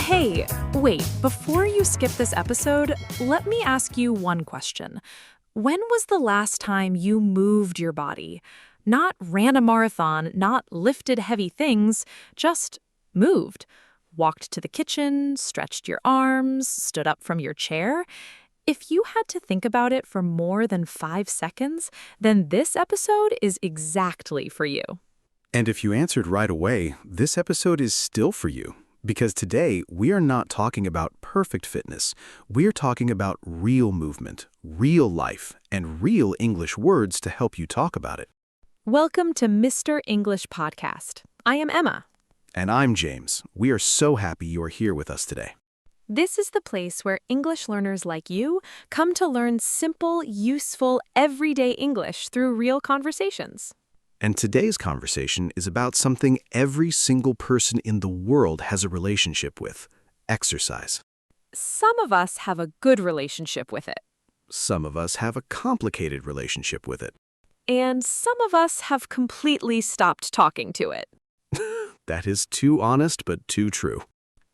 Hey, wait, before you skip this episode, let me ask you one question. When was the last time you moved your body? Not ran a marathon, not lifted heavy things, just moved. Walked to the kitchen, stretched your arms, stood up from your chair. If you had to think about it for more than 5 seconds, then this episode is exactly for you. And if you answered right away, this episode is still for you. Because today, we are not talking about perfect fitness. We're talking about real movement, real life, and real English words to help you talk about it. Welcome to Mr. English Podcast. I am Emma. And I'm James. We are so happy you are here with us today. This is the place where English learners like you come to learn simple, useful, everyday English through real conversations. And today's conversation is about something every single person in the world has a relationship with: exercise. Some of us have a good relationship with it, Some of us have a complicated relationship with it. and some of us have completely stopped talking to it. That is too honest, but too true.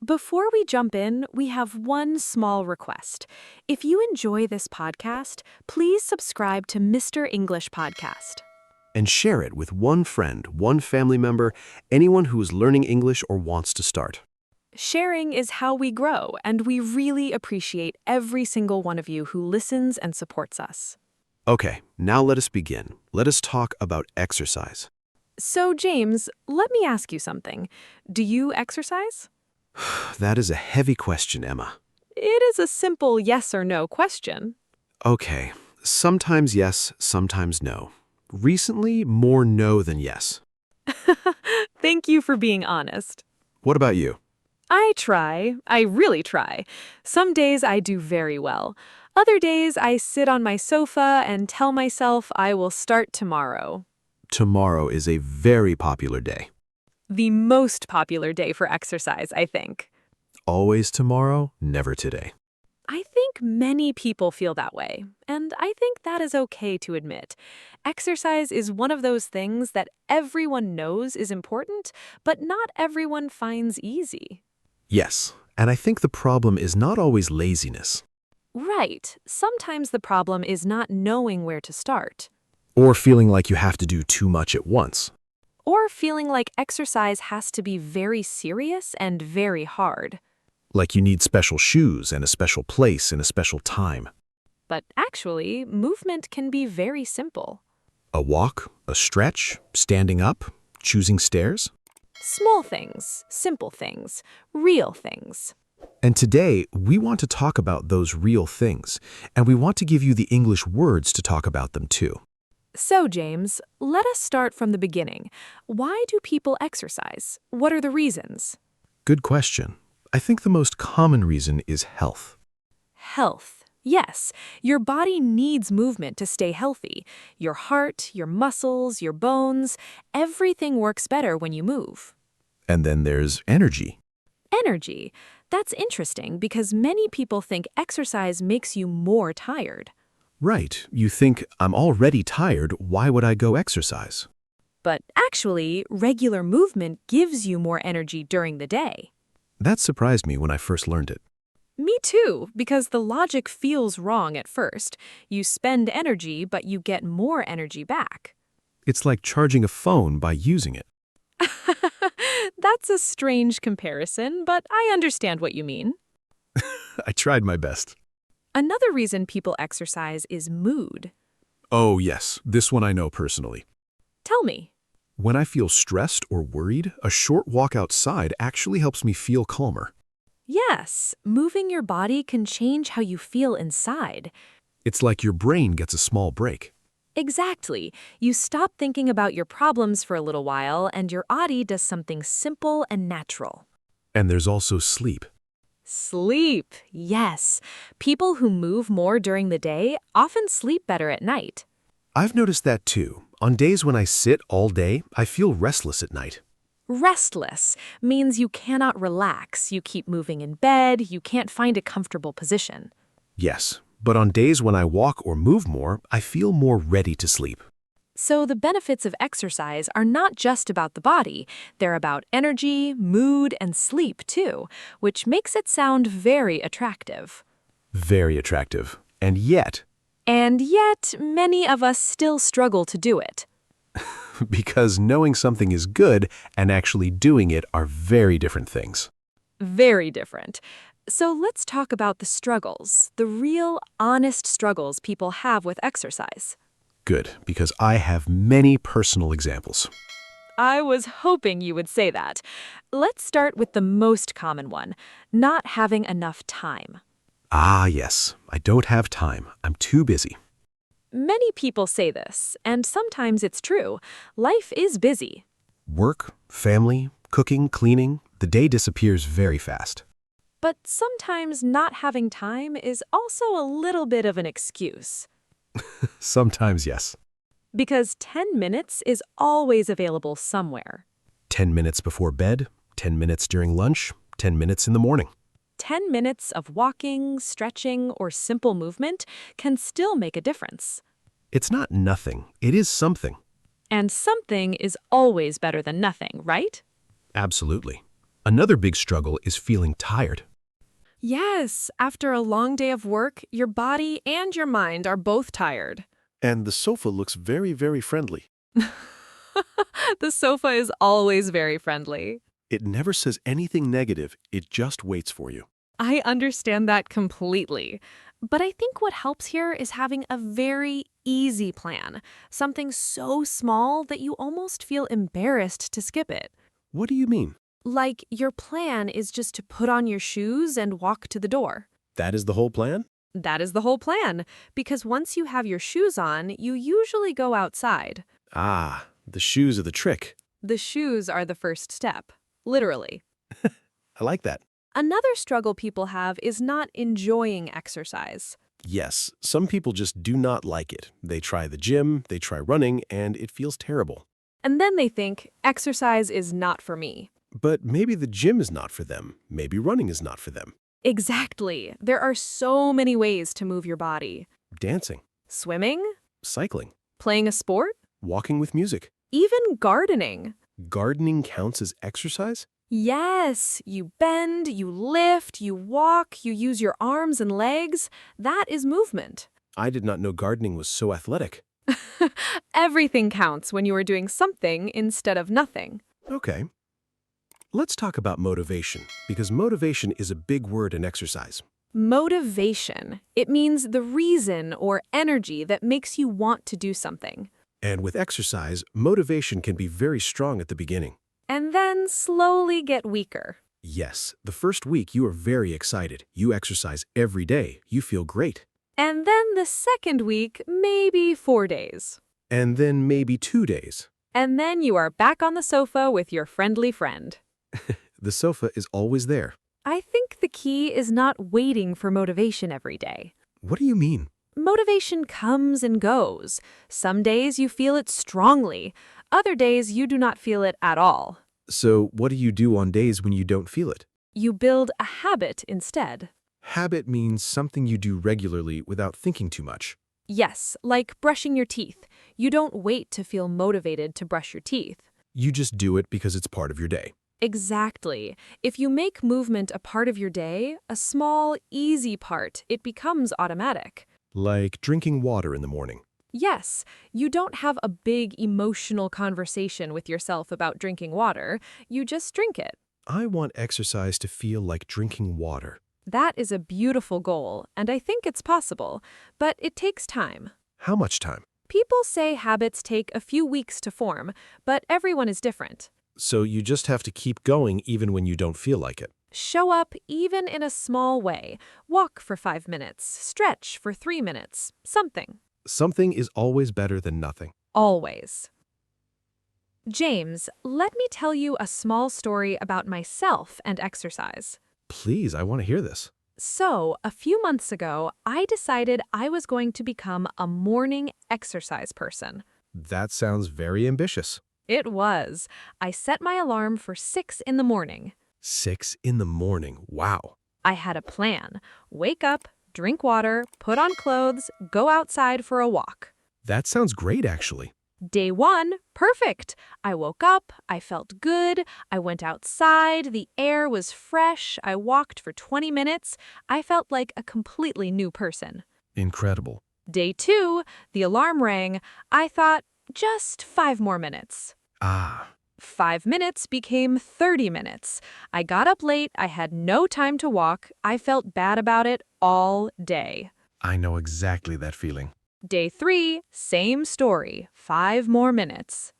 Before we jump in, we have one small request. If you enjoy this podcast, please subscribe to Mr. English Podcast. And share it with one friend, one family member, anyone who is learning English or wants to start. Sharing is how we grow, and we really appreciate every single one of you who listens and supports us. Okay, now let us begin. Let us talk about exercise. So, James, let me ask you something. Do you exercise? That is a heavy question, Emma. It is a simple yes or no question. Okay, sometimes yes, sometimes no. Recently, more no than yes. Thank you for being honest. What about you? I try. I really try. Some days I do very well. Other days I sit on my sofa and tell myself I will start tomorrow. Tomorrow is a very popular day. The most popular day for exercise, I think. Always tomorrow, never today. I think many people feel that way, and I think that is okay to admit. Exercise is one of those things that everyone knows is important, but not everyone finds easy. Yes, and I think the problem is not always laziness. Right. Sometimes the problem is not knowing where to start. Or feeling like you have to do too much at once. Or feeling like exercise has to be very serious and very hard. Like you need special shoes and a special place and a special time. But actually, movement can be very simple. A walk, a stretch, standing up, choosing stairs. Small things, simple things, real things. And today, we want to talk about those real things, and we want to give you the English words to talk about them too. So, James, let us start from the beginning. Why do people exercise? What are the reasons? Good question. I think the most common reason is health. Health. Yes, your body needs movement to stay healthy. Your heart, your muscles, your bones, everything works better when you move. And then there's energy. Energy. That's interesting because many people think exercise makes you more tired. Right, you think, I'm already tired, why would I go exercise? But actually, regular movement gives you more energy during the day. That surprised me when I first learned it. Me too, because the logic feels wrong at first. You spend energy, but you get more energy back. It's like charging a phone by using it. That's a strange comparison, but I understand what you mean. I tried my best. Another reason people exercise is mood. Oh yes, this one I know personally. Tell me. When I feel stressed or worried, a short walk outside actually helps me feel calmer. Yes, moving your body can change how you feel inside. It's like your brain gets a small break. Exactly. You stop thinking about your problems for a little while, and your body does something simple and natural. And there's also sleep. Sleep. Yes. People who move more during the day often sleep better at night. I've noticed that too. On days when I sit all day, I feel restless at night. Restless means you cannot relax. You keep moving in bed. You can't find a comfortable position. Yes, but on days when I walk or move more, I feel more ready to sleep. So the benefits of exercise are not just about the body, they're about energy, mood, and sleep too, which makes it sound very attractive. Very attractive. And yet, And yet, many of us still struggle to do it. because knowing something is good and actually doing it are very different things. Very different. So let's talk about the struggles, the real, honest struggles people have with exercise. Good, because I have many personal examples. I was hoping you would say that. Let's start with the most common one, not having enough time. Ah, yes, I don't have time. I'm too busy. Many people say this, and sometimes it's true. Life is busy. Work, family, cooking, cleaning, the day disappears very fast. But sometimes not having time is also a little bit of an excuse. Sometimes, yes. Because 10 minutes is always available somewhere. 10 minutes before bed, 10 minutes during lunch, 10 minutes in the morning. 10 minutes of walking, stretching, or simple movement can still make a difference. It's not nothing. It is something. And something is always better than nothing, right? Absolutely. Another big struggle is feeling tired. Yes, after a long day of work, your body and your mind are both tired. And the sofa looks very, very friendly. The sofa is always very friendly. It never says anything negative, it just waits for you. I understand that completely. But I think what helps here is having a very easy plan, something so small that you almost feel embarrassed to skip it. What do you mean? Like your plan is just to put on your shoes and walk to the door. That is the whole plan? That is the whole plan, because once you have your shoes on, you usually go outside. Ah, the shoes are the trick. The shoes are the first step, literally. I like that. Another struggle people have is not enjoying exercise. Yes, some people just do not like it. They try the gym, they try running, and it feels terrible. And then they think, exercise is not for me. But maybe the gym is not for them. Maybe running is not for them. Exactly. There are so many ways to move your body. Dancing, Swimming, cycling, playing a sport, walking with music. even gardening. Gardening counts as exercise? Yes, you bend, you lift, you walk, you use your arms and legs. That is movement. I did not know gardening was so athletic. Everything counts when you are doing something instead of nothing. Okay. Let's talk about motivation, because motivation is a big word in exercise. Motivation. It means the reason or energy that makes you want to do something. And with exercise, motivation can be very strong at the beginning. And then slowly get weaker. Yes, the first week you are very excited. You exercise every day. You feel great. And then the second week, maybe 4 days. And then maybe 2 days. And then you are back on the sofa with your friendly friend. The sofa is always there. I think the key is not waiting for motivation every day. What do you mean? Motivation comes and goes. Some days you feel it strongly. Other days you do not feel it at all. So what do you do on days when you don't feel it? You build a habit instead. Habit means something you do regularly without thinking too much. Yes, like brushing your teeth. You don't wait to feel motivated to brush your teeth. You just do it because it's part of your day. Exactly. If you make movement a part of your day, a small, easy part, it becomes automatic. Like drinking water in the morning. Yes, you don't have a big emotional conversation with yourself about drinking water. You just drink it. I want exercise to feel like drinking water. That is a beautiful goal, and I think it's possible, but it takes time. How much time? People say habits take a few weeks to form, but everyone is different. So you just have to keep going even when you don't feel like it. Show up even in a small way. Walk for 5 minutes, stretch for 3 minutes, something. Something is always better than nothing. Always. James, let me tell you a small story about myself and exercise. Please, I want to hear this. So, a few months ago, I decided I was going to become a morning exercise person. That sounds very ambitious. It was. I set my alarm for 6 in the morning. 6 in the morning. Wow. I had a plan. Wake up, drink water, put on clothes, go outside for a walk. That sounds great, actually. Day 1, perfect. I woke up, I felt good, I went outside, the air was fresh, I walked for 20 minutes, I felt like a completely new person. Incredible. Day 2, the alarm rang, I thought, just 5 more minutes. Ah, 5 minutes became 30 minutes. I got up late, I had no time to walk, I felt bad about it all day. I know exactly that feeling. Day 3, same story, 5 more minutes.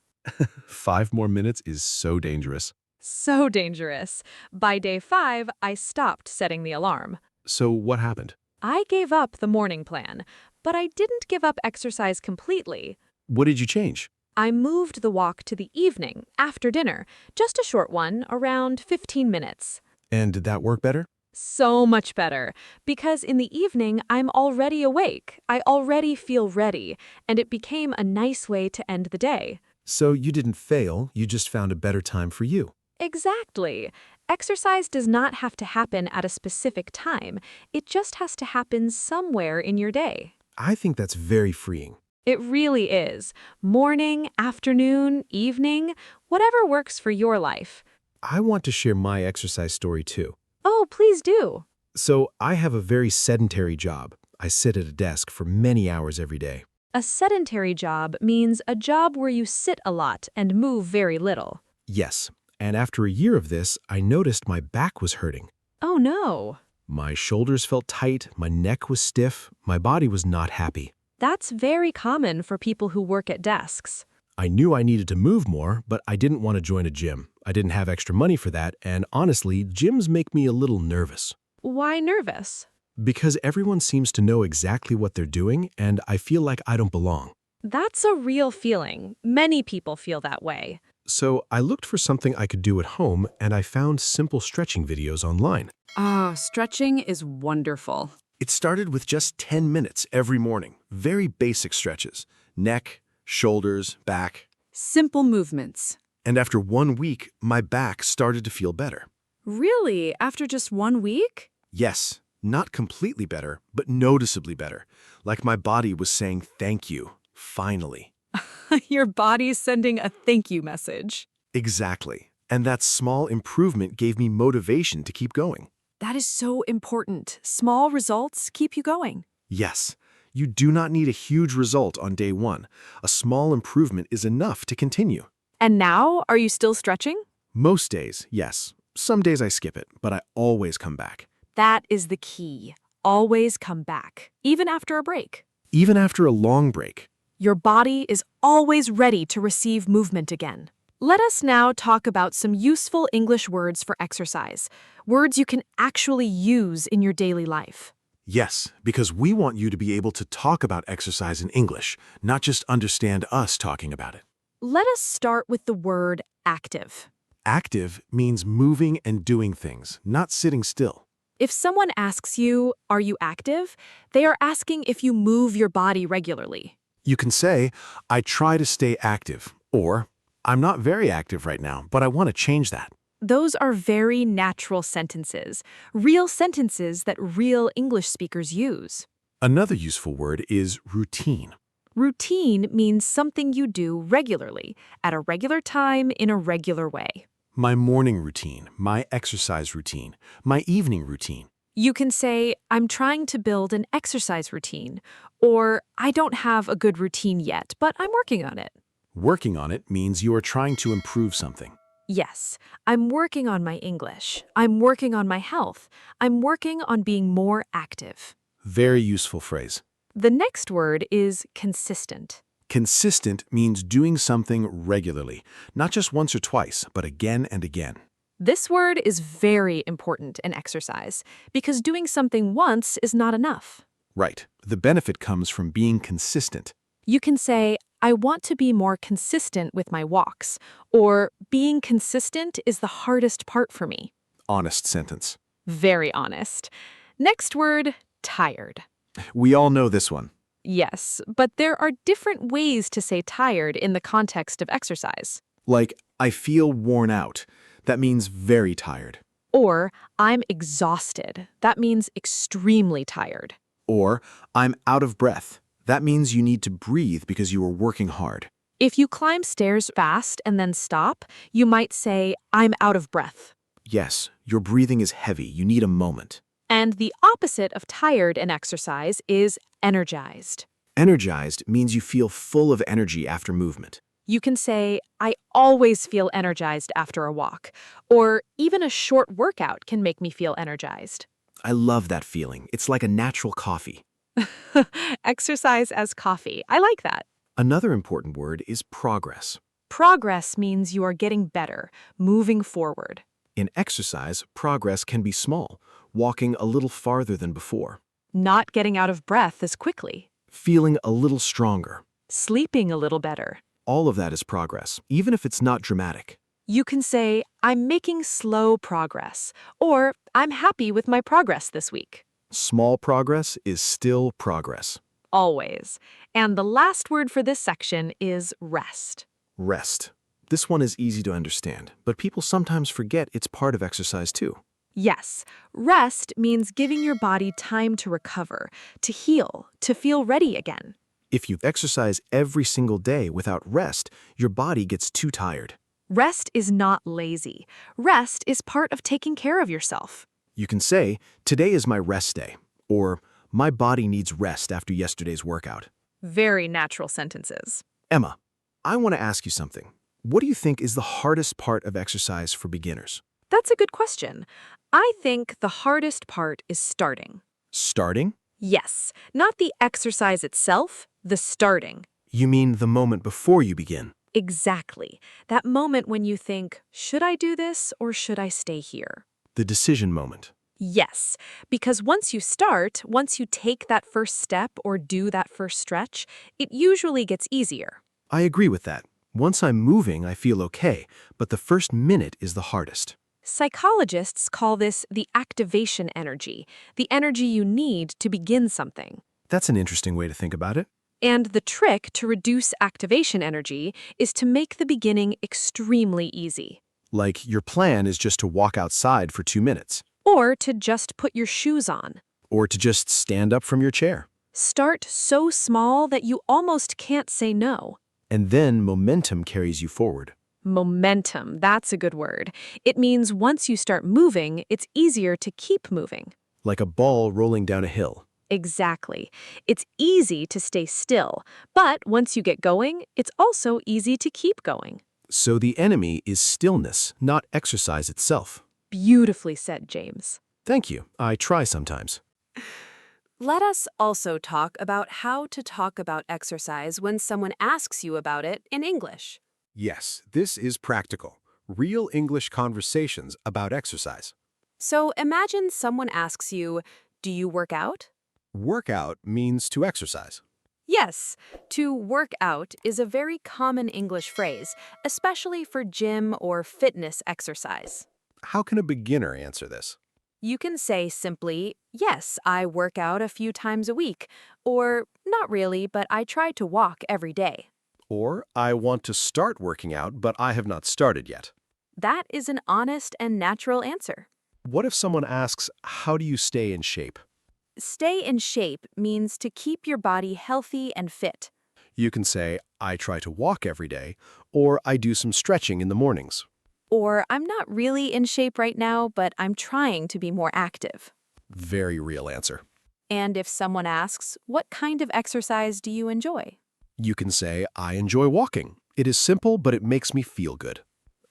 5 more minutes is so dangerous. So dangerous. By day 5, I stopped setting the alarm. So what happened? I gave up the morning plan, but I didn't give up exercise completely. What did you change? I moved the walk to the evening, after dinner, just a short one, around 15 minutes. And did that work better? So much better, because in the evening I'm already awake, I already feel ready, and it became a nice way to end the day. So you didn't fail, you just found a better time for you. Exactly. Exercise does not have to happen at a specific time, it just has to happen somewhere in your day. I think that's very freeing. It really is. Morning, afternoon, evening, whatever works for your life. I want to share my exercise story too. Oh, please do. So I have a very sedentary job. I sit at a desk for many hours every day. A sedentary job means a job where you sit a lot and move very little. Yes, and after a year of this, I noticed my back was hurting. Oh no. My shoulders felt tight, my neck was stiff, my body was not happy. That's very common for people who work at desks. I knew I needed to move more, but I didn't want to join a gym. I didn't have extra money for that, and honestly, gyms make me a little nervous. Why nervous? Because everyone seems to know exactly what they're doing, and I feel like I don't belong. That's a real feeling. Many people feel that way. So I looked for something I could do at home, and I found simple stretching videos online. Oh, stretching is wonderful. It started with just 10 minutes every morning. Very basic stretches. Neck, shoulders, back. Simple movements. And after 1 week, my back started to feel better. Really? After just 1 week? Yes, not completely better, but noticeably better. Like my body was saying thank you, finally. Your body's sending a thank you message. Exactly. And that small improvement gave me motivation to keep going. That is so important. Small results keep you going. Yes, you do not need a huge result on day 1. A small improvement is enough to continue. And now, are you still stretching? Most days, yes. Some days I skip it, but I always come back. That is the key. Always come back, even after a break. Even after a long break. Your body is always ready to receive movement again. Let us now talk about some useful English words for exercise, words you can actually use in your daily life. Yes, because we want you to be able to talk about exercise in English, not just understand us talking about it. Let us start with the word active. Active means moving and doing things, not sitting still. If someone asks you, "Are you active?" they are asking if you move your body regularly. You can say, I try to stay active, or I'm not very active right now, but I want to change that. Those are very natural sentences, real sentences that real English speakers use. Another useful word is routine. Routine means something you do regularly, at a regular time, in a regular way. My morning routine, my exercise routine, my evening routine. You can say, "I'm trying to build an exercise routine," or "I don't have a good routine yet, but I'm working on it." Working on it means you are trying to improve something. Yes, I'm working on my English. I'm working on my health. I'm working on being more active. Very useful phrase. The next word is consistent. Consistent means doing something regularly, not just once or twice, but again and again. This word is very important in exercise because doing something once is not enough. Right. The benefit comes from being consistent. You can say, "I want to be more consistent with my walks," or "Being consistent is the hardest part for me." Honest sentence. Very honest. Next word, tired. We all know this one. Yes, but there are different ways to say tired in the context of exercise. Like, I feel worn out. That means very tired. Or, "I'm exhausted." That means extremely tired. Or, I'm out of breath. That means you need to breathe because you are working hard. If you climb stairs fast and then stop, you might say, I'm out of breath. Yes, your breathing is heavy. You need a moment. And the opposite of tired in exercise is energized. Energized means you feel full of energy after movement. You can say, I always feel energized after a walk, or even a short workout can make me feel energized. I love that feeling. It's like a natural coffee. Exercise as coffee. I like that. Another important word is progress. Progress means you are getting better, moving forward. In exercise, progress can be small, walking a little farther than before, Not getting out of breath as quickly. feeling a little stronger. Sleeping a little better. All of that is progress, even if it's not dramatic. You can say, I'm making slow progress, or I'm happy with my progress this week. Small progress is still progress. Always. And the last word for this section is rest. Rest. This one is easy to understand, but people sometimes forget it's part of exercise too. Yes, rest means giving your body time to recover, to heal, to feel ready again. If you exercise every single day without rest, your body gets too tired. Rest is not lazy. Rest is part of taking care of yourself. You can say, today is my rest day, or my body needs rest after yesterday's workout. Very natural sentences. Emma, I want to ask you something. What do you think is the hardest part of exercise for beginners? That's a good question. I think the hardest part is starting. Starting? Yes, not the exercise itself, the starting. You mean the moment before you begin? Exactly. That moment when you think, should I do this or should I stay here? The decision moment. Yes, because once you start, once you take that first step or do that first stretch, it usually gets easier. I agree with that. Once I'm moving, I feel okay, but the first minute is the hardest. Psychologists call this the activation energy, the energy you need to begin something. That's an interesting way to think about it. And the trick to reduce activation energy is to make the beginning extremely easy. Like your plan is just to walk outside for 2 minutes, Or to just put your shoes on. or to just stand up from your chair. Start so small that you almost can't say no. And then momentum carries you forward. Momentum, that's a good word. It means once you start moving, it's easier to keep moving. Like a ball rolling down a hill. Exactly. It's easy to stay still, but once you get going, it's also easy to keep going. So the enemy is stillness, not exercise itself. Beautifully said, James. Thank you. I try sometimes. Let us also talk about how to talk about exercise when someone asks you about it in English. Yes, this is practical. Real English conversations about exercise. So imagine someone asks you, do you work out? Workout means to exercise. Yes, to work out is a very common English phrase, especially for gym or fitness exercise. How can a beginner answer this? You can say simply, yes, I work out a few times a week, or not really, but I try to walk every day. Or, I want to start working out, but I have not started yet. That is an honest and natural answer. What if someone asks, how do you stay in shape? Stay in shape means to keep your body healthy and fit. You can say, I try to walk every day, or I do some stretching in the mornings. Or I'm not really in shape right now, but I'm trying to be more active. Very real answer. And if someone asks, what kind of exercise do you enjoy? You can say, I enjoy walking. It is simple, but it makes me feel good.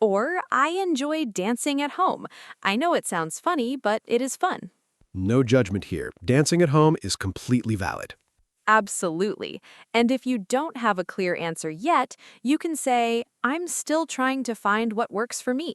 Or I enjoy dancing at home. I know it sounds funny, but it is fun. No judgment here. Dancing at home is completely valid. Absolutely. And if you don't have a clear answer yet, you can say, I'm still trying to find what works for me.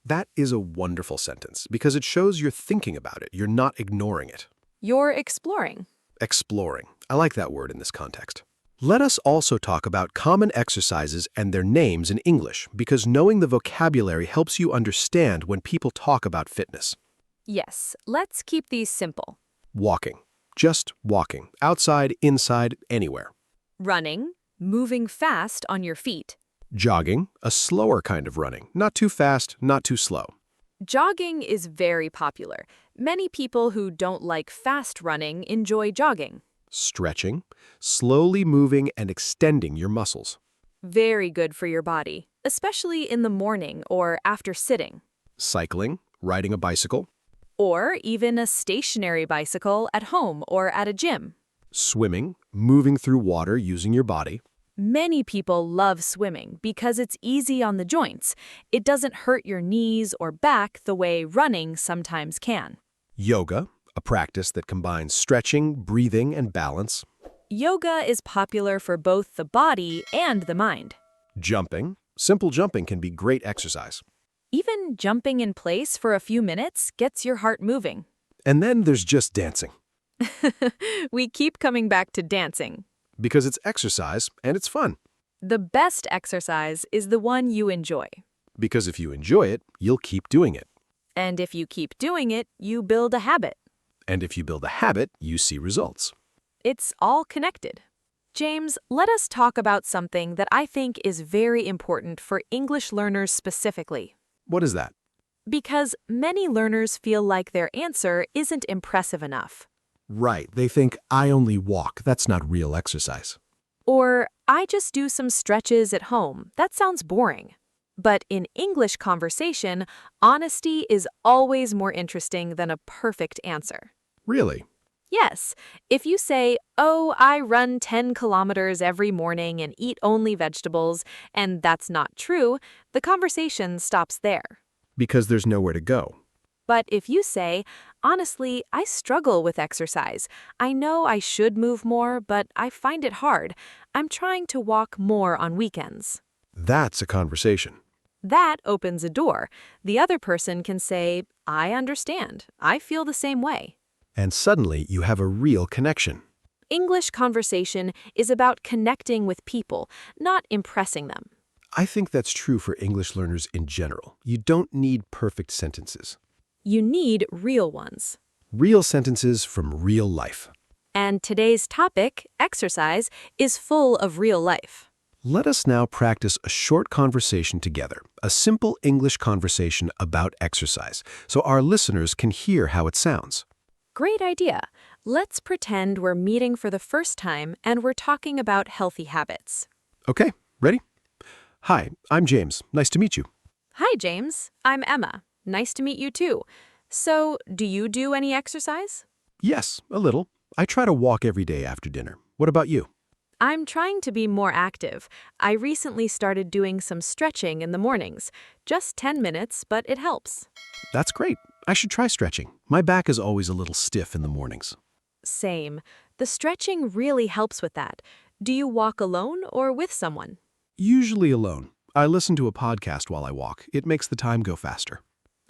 That is a wonderful sentence because it shows you're thinking about it. You're not ignoring it. You're exploring. Exploring. I like that word in this context. Let us also talk about common exercises and their names in English because knowing the vocabulary helps you understand when people talk about fitness. Yes, let's keep these simple. Walking. Just walking. Outside, inside, anywhere. Running, moving fast on your feet. Jogging. A slower kind of running. Not too fast, not too slow. Jogging is very popular. Many people who don't like fast running enjoy jogging. Stretching. Slowly moving and extending your muscles. Very good for your body, especially in the morning or after sitting. Cycling, riding a bicycle, Or even a stationary bicycle at home or at a gym. swimming, moving through water using your body, Many people love swimming because it's easy on the joints. It doesn't hurt your knees or back the way running sometimes can. yoga, a practice that combines stretching, breathing, and balance, Yoga is popular for both the body and the mind. jumping. Simple jumping can be great exercise. Even jumping in place for a few minutes gets your heart moving. And then there's just dancing, We keep coming back to dancing. because it's exercise and it's fun. The best exercise is the one you enjoy. Because if you enjoy it, you'll keep doing it. And if you keep doing it, you build a habit. And if you build a habit, you see results. It's all connected. James, let us talk about something that I think is very important for English learners specifically. What is that? Because many learners feel like their answer isn't impressive enough. Right, they think, I only walk. That's not real exercise. Or, I just do some stretches at home. That sounds boring. But in English conversation, honesty is always more interesting than a perfect answer. Really? Yes, if you say, oh, I run 10 kilometers every morning and eat only vegetables, and that's not true, the conversation stops there. Because there's nowhere to go. But if you say, honestly, I struggle with exercise. I know I should move more, but I find it hard. I'm trying to walk more on weekends. That's a conversation. That opens a door. The other person can say, I understand. I feel the same way. And suddenly you have a real connection. English conversation is about connecting with people, not impressing them. I think that's true for English learners in general. You don't need perfect sentences. You need real ones. Real sentences from real life. And today's topic, exercise, is full of real life. Let us now practice a short conversation together, a simple English conversation about exercise, so our listeners can hear how it sounds. Great idea. Let's pretend we're meeting for the first time and we're talking about healthy habits. Okay, ready? Hi, I'm James. Nice to meet you. Hi, James. I'm Emma. Nice to meet you too. So, do you do any exercise? Yes, a little. I try to walk every day after dinner. What about you? I'm trying to be more active. I recently started doing some stretching in the mornings. Just 10 minutes, but it helps. That's great. I should try stretching. My back is always a little stiff in the mornings. Same. The stretching really helps with that. Do you walk alone or with someone? Usually alone. I listen to a podcast while I walk. It makes the time go faster.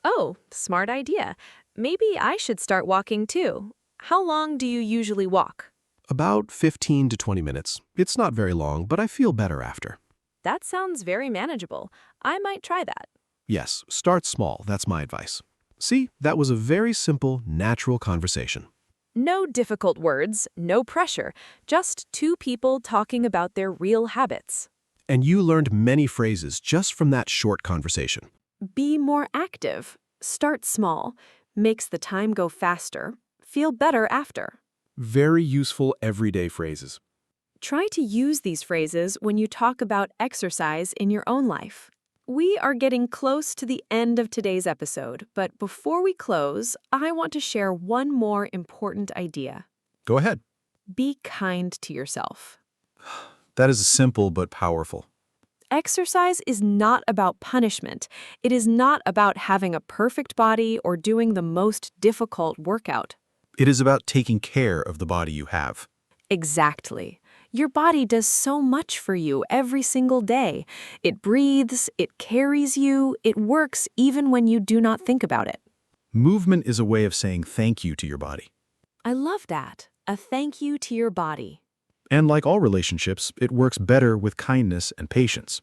Oh, smart idea. Maybe I should start walking too. How long do you usually walk? About 15 to 20 minutes. It's not very long, but I feel better after. That sounds very manageable. I might try that. Yes, start small. That's my advice. See, that was a very simple, natural conversation. No difficult words, no pressure, just two people talking about their real habits. And you learned many phrases just from that short conversation. Be more active. Start small. Makes the time go faster. Feel better after. Very useful everyday phrases. Try to use these phrases when you talk about exercise in your own life. We are getting close to the end of today's episode, but before we close, I want to share one more important idea. Go ahead. Be kind to yourself. That is simple but powerful. Exercise is not about punishment. It is not about having a perfect body or doing the most difficult workout. It is about taking care of the body you have. Exactly. Your body does so much for you every single day. It breathes, it carries you, it works even when you do not think about it. Movement is a way of saying thank you to your body. I love that. A thank you to your body. And like all relationships, it works better with kindness and patience.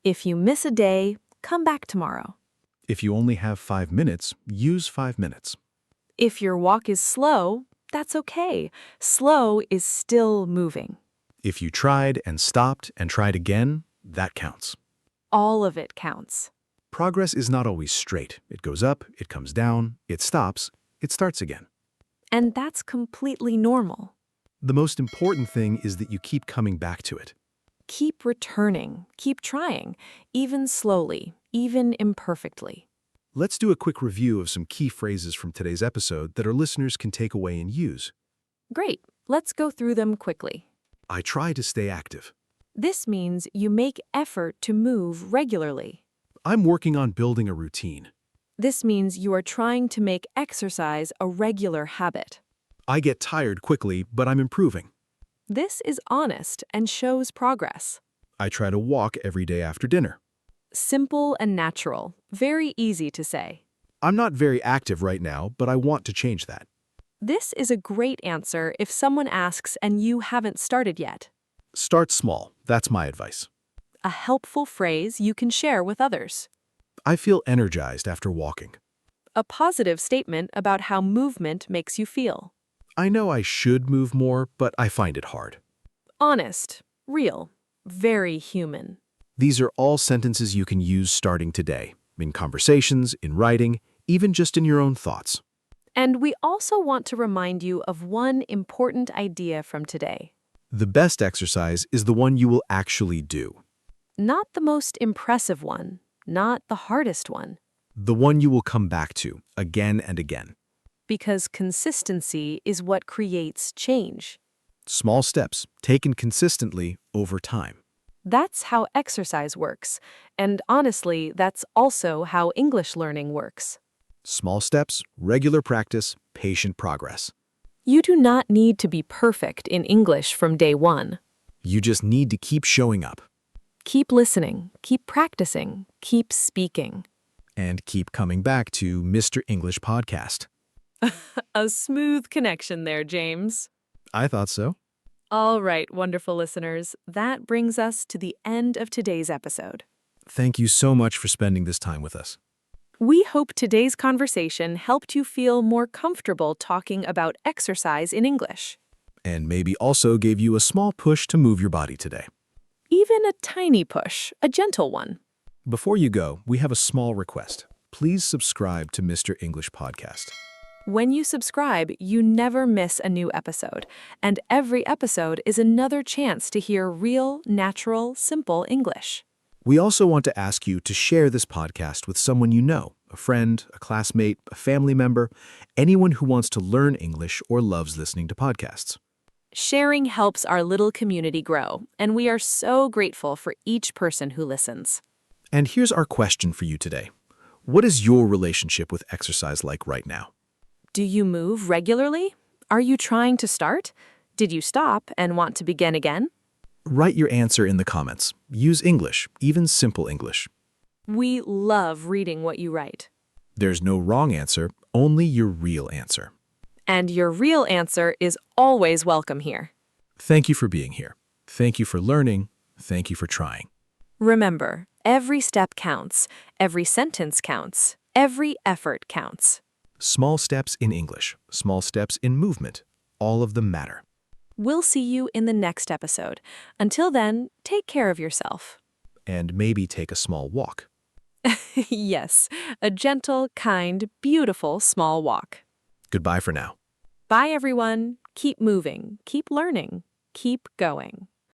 If you miss a day, come back tomorrow. If you only have 5 minutes, use 5 minutes. If your walk is slow, that's okay. Slow is still moving. If you tried and stopped and tried again, that counts. All of it counts. Progress is not always straight. It goes up, it comes down, it stops, it starts again. And that's completely normal. The most important thing is that you keep coming back to it. keep returning, keep trying, even slowly, even imperfectly. Let's do a quick review of some key phrases from today's episode that our listeners can take away and use. Great, let's go through them quickly. I try to stay active. This means you make effort to move regularly. I'm working on building a routine. This means you are trying to make exercise a regular habit. I get tired quickly, but I'm improving. This is honest and shows progress. I try to walk every day after dinner. Simple and natural, very easy to say. I'm not very active right now, but I want to change that. This is a great answer if someone asks and you haven't started yet. Start small. That's my advice. A helpful phrase you can share with others. I feel energized after walking. A positive statement about how movement makes you feel. I know I should move more, but I find it hard. Honest, real, very human. These are all sentences you can use starting today, in conversations, in writing, even just in your own thoughts. And we also want to remind you of one important idea from today. The best exercise is the one you will actually do. Not the most impressive one, not the hardest one. The one you will come back to, again and again. Because consistency is what creates change. Small steps, taken consistently over time. That's how exercise works. And honestly, that's also how English learning works. Small steps, regular practice, patient progress. You do not need to be perfect in English from day one. You just need to keep showing up. Keep listening, keep practicing, keep speaking. And keep coming back to Mr. English Podcast. A smooth connection there, James. I thought so. All right, wonderful listeners, that brings us to the end of today's episode. Thank you so much for spending this time with us. We hope today's conversation helped you feel more comfortable talking about exercise in English. And maybe also gave you a small push to move your body today. Even a tiny push, a gentle one. Before you go, we have a small request. Please subscribe to Mr. English Podcast. When you subscribe, you never miss a new episode, and every episode is another chance to hear real, natural, simple English. We also want to ask you to share this podcast with someone you know, a friend, a classmate, a family member, anyone who wants to learn English or loves listening to podcasts. Sharing helps our little community grow, and we are so grateful for each person who listens. And here's our question for you today. What is your relationship with exercise like right now? Do you move regularly? Are you trying to start? Did you stop and want to begin again? Write your answer in the comments. Use English, even simple English. We love reading what you write. There's no wrong answer, only your real answer. And your real answer is always welcome here. Thank you for being here. Thank you for learning. Thank you for trying. Remember, every step counts, every sentence counts, every effort counts. Small steps in English, small steps in movement, all of them matter. We'll see you in the next episode. Until then, take care of yourself. And maybe take a small walk. Yes, a gentle, kind, beautiful small walk. Goodbye for now. Bye, everyone. Keep moving, keep learning, keep going.